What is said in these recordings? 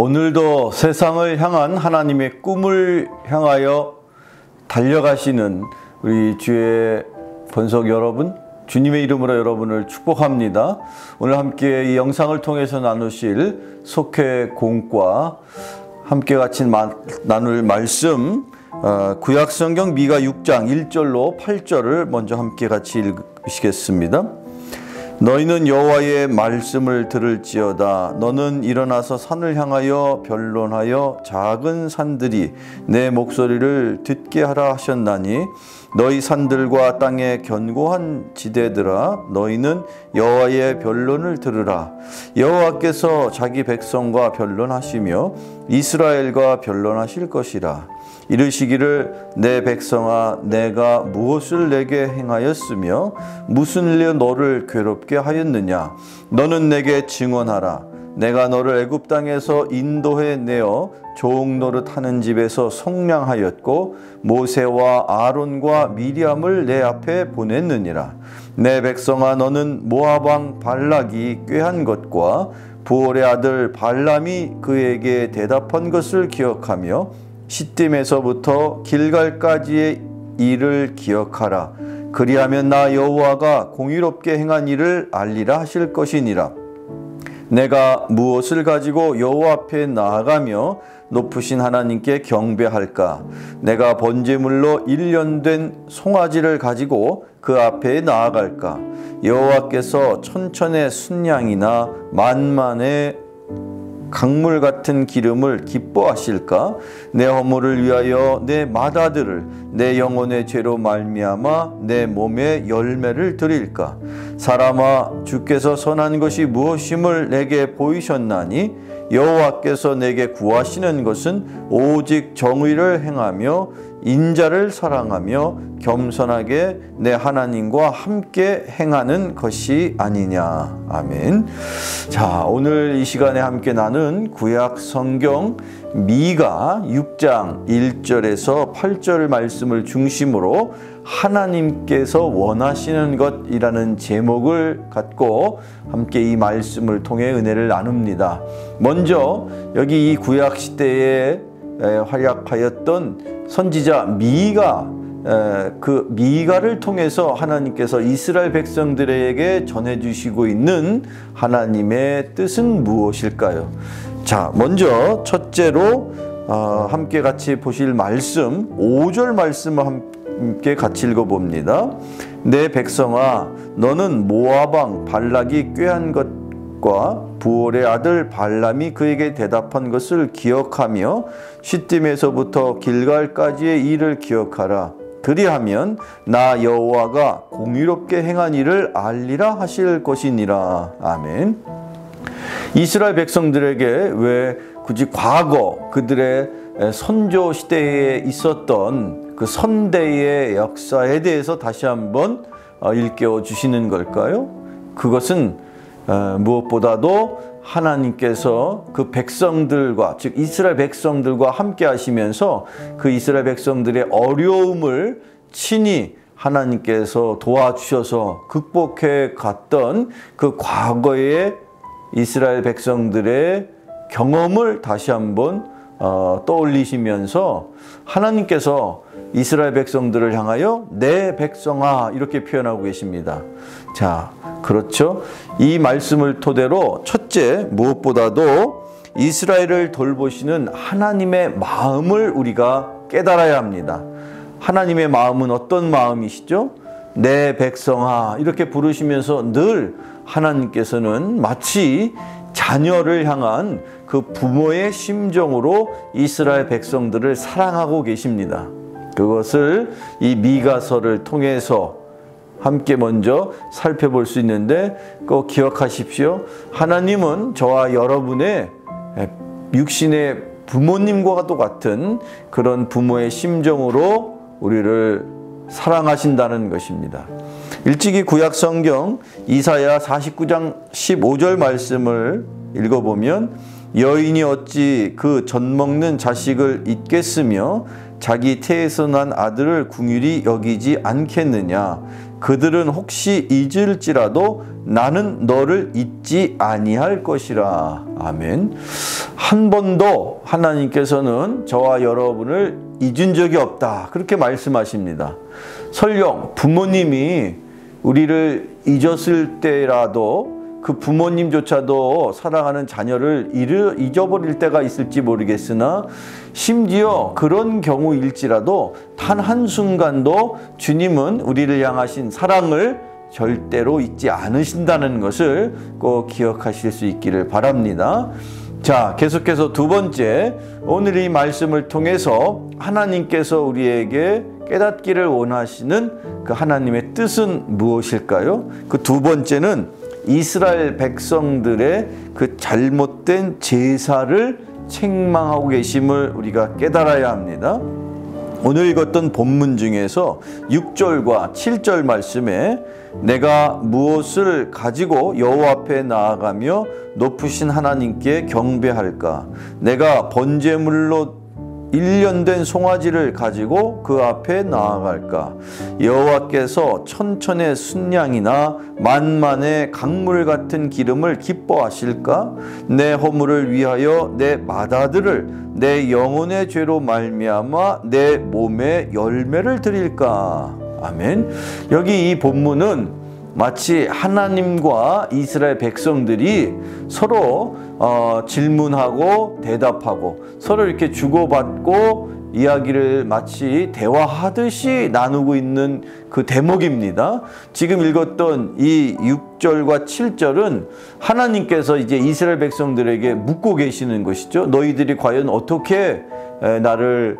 오늘도 세상을 향한 하나님의 꿈을 향하여 달려가시는 우리 주의 본석 여러분, 주님의 이름으로 여러분을 축복합니다. 오늘 함께 이 영상을 통해서 나누실 속회 공과 함께 같이 나눌 말씀, 구약성경 미가 6장 1절로 8절을 먼저 함께 같이 읽으시겠습니다. 너희는 여호와의 말씀을 들을지어다. 너는 일어나서 산을 향하여 변론하여 작은 산들이 내 목소리를 듣게 하라 하셨나니 너희 산들과 땅의 견고한 지대들아, 너희는 여호와의 변론을 들으라. 여호와께서 자기 백성과 변론하시며 이스라엘과 변론하실 것이라. 이르시기를 내 백성아, 내가 무엇을 내게 행하였으며 무슨 일로 너를 괴롭게 하였느냐. 너는 내게 증언하라. 내가 너를 애굽 땅에서 인도해 내어 종 노릇하는 집에서 속량하였고 모세와 아론과 미리암을 내 앞에 보냈느니라. 내 백성아, 너는 모압 왕 발락이 꾀한 것과 부올의 아들 발람이 그에게 대답한 것을 기억하며 시딤에서부터 길갈까지의 일을 기억하라. 그리하면 나 여호와가 공의롭게 행한 일을 알리라 하실 것이니라. 내가 무엇을 가지고 여호와 앞에 나아가며 높으신 하나님께 경배할까? 내가 번제물로 1년 된 송아지를 가지고 그 앞에 나아갈까? 여호와께서 천천의 순양이나 만만의 강물 같은 기름을 기뻐하실까? 내 허물을 위하여 내 맏아들을 내 영혼의 죄로 말미암아 내 몸에 열매를 드릴까? 사람아, 주께서 선한 것이 무엇임을 내게 보이셨나니 여호와께서 내게 구하시는 것은 오직 정의를 행하며 인자를 사랑하며 겸손하게 내 하나님과 함께 행하는 것이 아니냐. 아멘. 자, 오늘 이 시간에 함께 나눈 구약 성경 미가 6장 1절에서 8절 말씀을 중심으로 하나님께서 원하시는 것이라는 제목을 갖고 함께 이 말씀을 통해 은혜를 나눕니다. 먼저 여기 이 구약 시대에 활약하였던 선지자 미가, 그 미가를 통해서 하나님께서 이스라엘 백성들에게 전해주시고 있는 하나님의 뜻은 무엇일까요? 자, 먼저 첫째로 함께 같이 보실 말씀 5절 말씀을 함께 같이 읽어봅니다. 내 백성아, 너는 모압 왕 발락이 꾀한 것과 부올의 아들 발람이 그에게 대답한 것을 기억하며 시딤에서부터 길갈까지의 일을 기억하라. 그리하면 나 여호와가 공의롭게 행한 일을 알리라 하실 것이니라. 아멘. 이스라엘 백성들에게 왜 굳이 과거 그들의 선조 시대에 있었던 그 선대의 역사에 대해서 다시 한번 일깨워 주시는 걸까요? 그것은 무엇보다도 하나님께서 그 백성들과, 즉 이스라엘 백성들과 함께 하시면서 그 이스라엘 백성들의 어려움을 친히 하나님께서 도와주셔서 극복해 갔던 그 과거의 이스라엘 백성들의 경험을 다시 한번 떠올리시면서 하나님께서 이스라엘 백성들을 향하여 내 백성아 이렇게 표현하고 계십니다. 자, 그렇죠. 이 말씀을 토대로 첫째, 무엇보다도 이스라엘을 돌보시는 하나님의 마음을 우리가 깨달아야 합니다. 하나님의 마음은 어떤 마음이시죠? 내 백성아 이렇게 부르시면서 늘 하나님께서는 마치 자녀를 향한 그 부모의 심정으로 이스라엘 백성들을 사랑하고 계십니다. 그것을 이 미가서를 통해서 함께 먼저 살펴볼 수 있는데 꼭 기억하십시오. 하나님은 저와 여러분의 육신의 부모님과 똑같은 그런 부모의 심정으로 우리를 사랑하신다는 것입니다. 일찍이 구약 성경 이사야 49장 15절 말씀을 읽어보면 여인이 어찌 그 젖먹는 자식을 잊겠으며 자기 태에서 난 아들을 긍휼히 여기지 않겠느냐. 그들은 혹시 잊을지라도 나는 너를 잊지 아니할 것이라. 아멘. 한 번도 하나님께서는 저와 여러분을 잊은 적이 없다, 그렇게 말씀하십니다. 설령 부모님이 우리를 잊었을 때라도 그 부모님조차도 사랑하는 자녀를 잊어버릴 때가 있을지 모르겠으나, 심지어 그런 경우일지라도 단 한순간도 주님은 우리를 향하신 사랑을 절대로 잊지 않으신다는 것을 꼭 기억하실 수 있기를 바랍니다. 자, 계속해서 두 번째, 오늘 이 말씀을 통해서 하나님께서 우리에게 깨닫기를 원하시는 그 하나님의 뜻은 무엇일까요? 그 두 번째는 이스라엘 백성들의 그 잘못된 제사를 책망하고 계심을 우리가 깨달아야 합니다. 오늘 읽었던 본문 중에서 6절과 7절 말씀에 내가 무엇을 가지고 여호와 앞에 나아가며 높으신 하나님께 경배할까? 내가 번제물로 1년 된 송아지를 가지고 그 앞에 나아갈까? 여호와께서 천천의 순양이나 만만의 강물 같은 기름을 기뻐하실까? 내 허물을 위하여 내 맏아들을 내 영혼의 죄로 말미암아 내 몸에 열매를 드릴까? 아멘. 여기 이 본문은 마치 하나님과 이스라엘 백성들이 서로 질문하고 대답하고 서로 이렇게 주고받고 이야기를 마치 대화하듯이 나누고 있는 그 대목입니다. 지금 읽었던 이 6절과 7절은 하나님께서 이제 이스라엘 백성들에게 묻고 계시는 것이죠. 너희들이 과연 어떻게 나를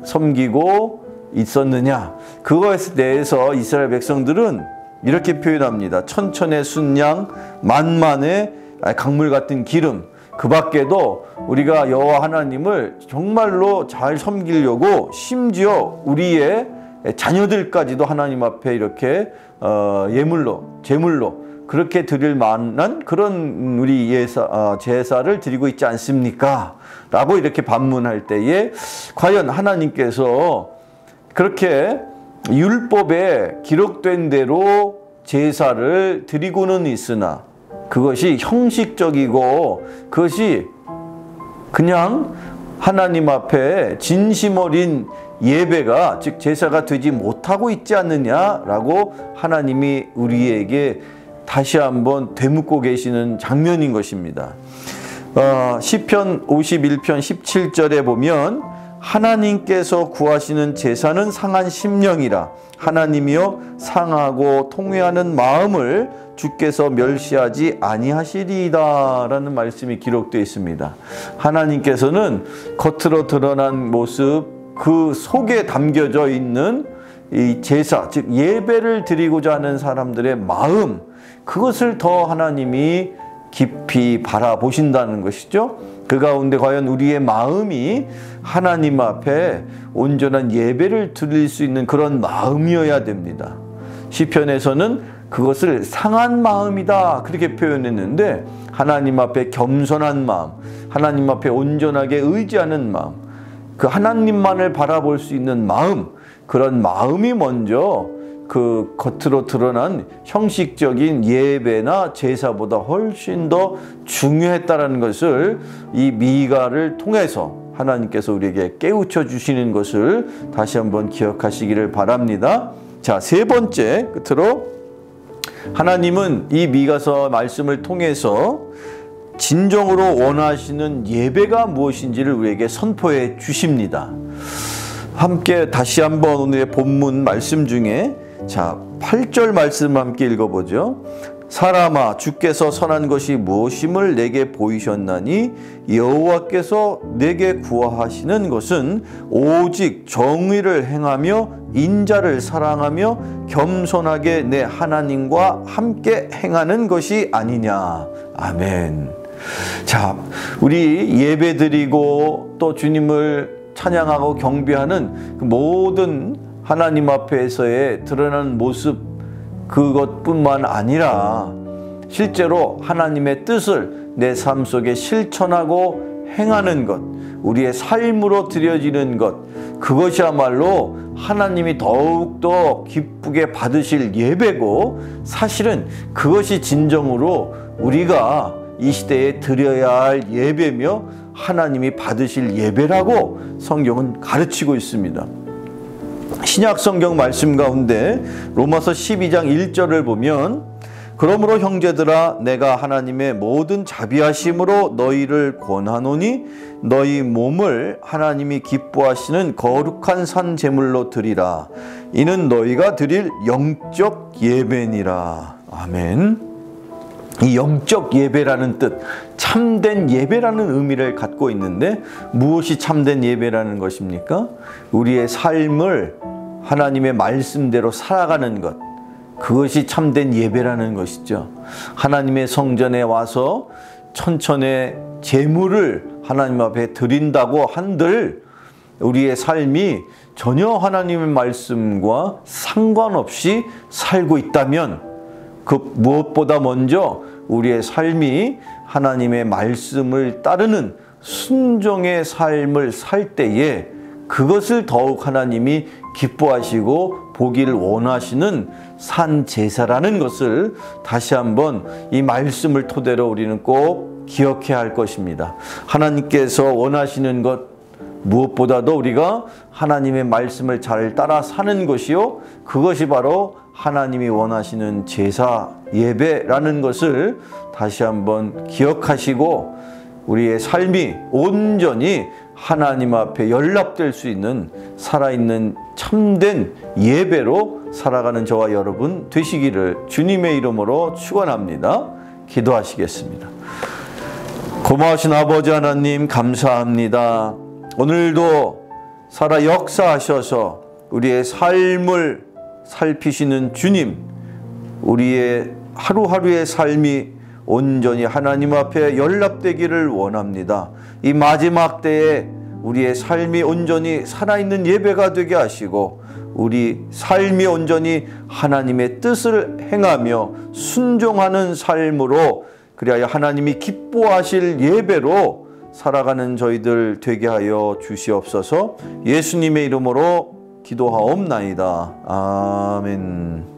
섬기고 있었느냐? 그것에 대해서 이스라엘 백성들은 이렇게 표현합니다. 천천의 순양, 만만의 강물 같은 기름. 그 밖에도 우리가 여호와 하나님을 정말로 잘 섬기려고 심지어 우리의 자녀들까지도 하나님 앞에 이렇게 예물로, 제물로 그렇게 드릴 만한 그런 우리 제사를 드리고 있지 않습니까? 라고 이렇게 반문할 때에 과연 하나님께서 그렇게 율법에 기록된 대로 제사를 드리고는 있으나 그것이 형식적이고 그것이 그냥 하나님 앞에 진심 어린 예배가, 즉 제사가 되지 못하고 있지 않느냐라고 하나님이 우리에게 다시 한번 되묻고 계시는 장면인 것입니다. 시편 51편 17절에 보면 하나님께서 구하시는 제사는 상한 심령이라 하나님이여 상하고 통회하는 마음을 주께서 멸시하지 아니하시리이다 라는 말씀이 기록되어 있습니다. 하나님께서는 겉으로 드러난 모습, 그 속에 담겨져 있는 이 제사, 즉 예배를 드리고자 하는 사람들의 마음, 그것을 더 하나님이 깊이 바라보신다는 것이죠. 그 가운데 과연 우리의 마음이 하나님 앞에 온전한 예배를 드릴 수 있는 그런 마음이어야 됩니다. 시편에서는 그것을 상한 마음이다 그렇게 표현했는데, 하나님 앞에 겸손한 마음, 하나님 앞에 온전하게 의지하는 마음, 그 하나님만을 바라볼 수 있는 마음, 그런 마음이 먼저 그 겉으로 드러난 형식적인 예배나 제사보다 훨씬 더 중요했다는 것을 이 미가를 통해서 하나님께서 우리에게 깨우쳐 주시는 것을 다시 한번 기억하시기를 바랍니다. 자, 세 번째, 끝으로 하나님은 이 미가서 말씀을 통해서 진정으로 원하시는 예배가 무엇인지를 우리에게 선포해 주십니다. 함께 다시 한번 오늘의 본문 말씀 중에 8절 말씀 함께 읽어보죠. 사람아, 주께서 선한 것이 무엇임을 내게 보이셨나니 여호와께서 내게 구하시는 것은 오직 정의를 행하며 인자를 사랑하며 겸손하게 내 하나님과 함께 행하는 것이 아니냐. 아멘. 자, 우리 예배드리고 또 주님을 찬양하고 경배하는 그 모든 하나님 앞에서의 드러나는 모습, 그것뿐만 아니라 실제로 하나님의 뜻을 내 삶 속에 실천하고 행하는 것, 우리의 삶으로 드려지는 것, 그것이야말로 하나님이 더욱더 기쁘게 받으실 예배고, 사실은 그것이 진정으로 우리가 이 시대에 드려야 할 예배며 하나님이 받으실 예배라고 성경은 가르치고 있습니다. 신약 성경 말씀 가운데 로마서 12장 1절을 보면, 그러므로 형제들아 내가 하나님의 모든 자비하심으로 너희를 권하노니 너희 몸을 하나님이 기뻐하시는 거룩한 산 제물로 드리라. 이는 너희가 드릴 영적 예배니라. 아멘. 이 영적 예배라는 뜻, 참된 예배라는 의미를 갖고 있는데, 무엇이 참된 예배라는 것입니까? 우리의 삶을 하나님의 말씀대로 살아가는 것, 그것이 참된 예배라는 것이죠. 하나님의 성전에 와서 천천의 제물을 하나님 앞에 드린다고 한들 우리의 삶이 전혀 하나님의 말씀과 상관없이 살고 있다면, 그 무엇보다 먼저 우리의 삶이 하나님의 말씀을 따르는 순종의 삶을 살 때에 그것을 더욱 하나님이 기뻐하시고 보기를 원하시는 산 제사라는 것을 다시 한번 이 말씀을 토대로 우리는 꼭 기억해야 할 것입니다. 하나님께서 원하시는 것 무엇보다도 우리가 하나님의 말씀을 잘 따라 사는 것이요, 그것이 바로 하나님이 원하시는 제사 예배라는 것을 다시 한번 기억하시고 우리의 삶이 온전히 하나님 앞에 연락될 수 있는 살아있는 참된 예배로 살아가는 저와 여러분 되시기를 주님의 이름으로 축원합니다. 기도하시겠습니다. 고마우신 아버지 하나님, 감사합니다. 오늘도 살아 역사하셔서 우리의 삶을 살피시는 주님, 우리의 하루하루의 삶이 온전히 하나님 앞에 연락되기를 원합니다. 이 마지막 때에 우리의 삶이 온전히 살아있는 예배가 되게 하시고 우리 삶이 온전히 하나님의 뜻을 행하며 순종하는 삶으로, 그리하여 하나님이 기뻐하실 예배로 살아가는 저희들 되게 하여 주시옵소서. 예수님의 이름으로 기도하옵나이다. 아멘.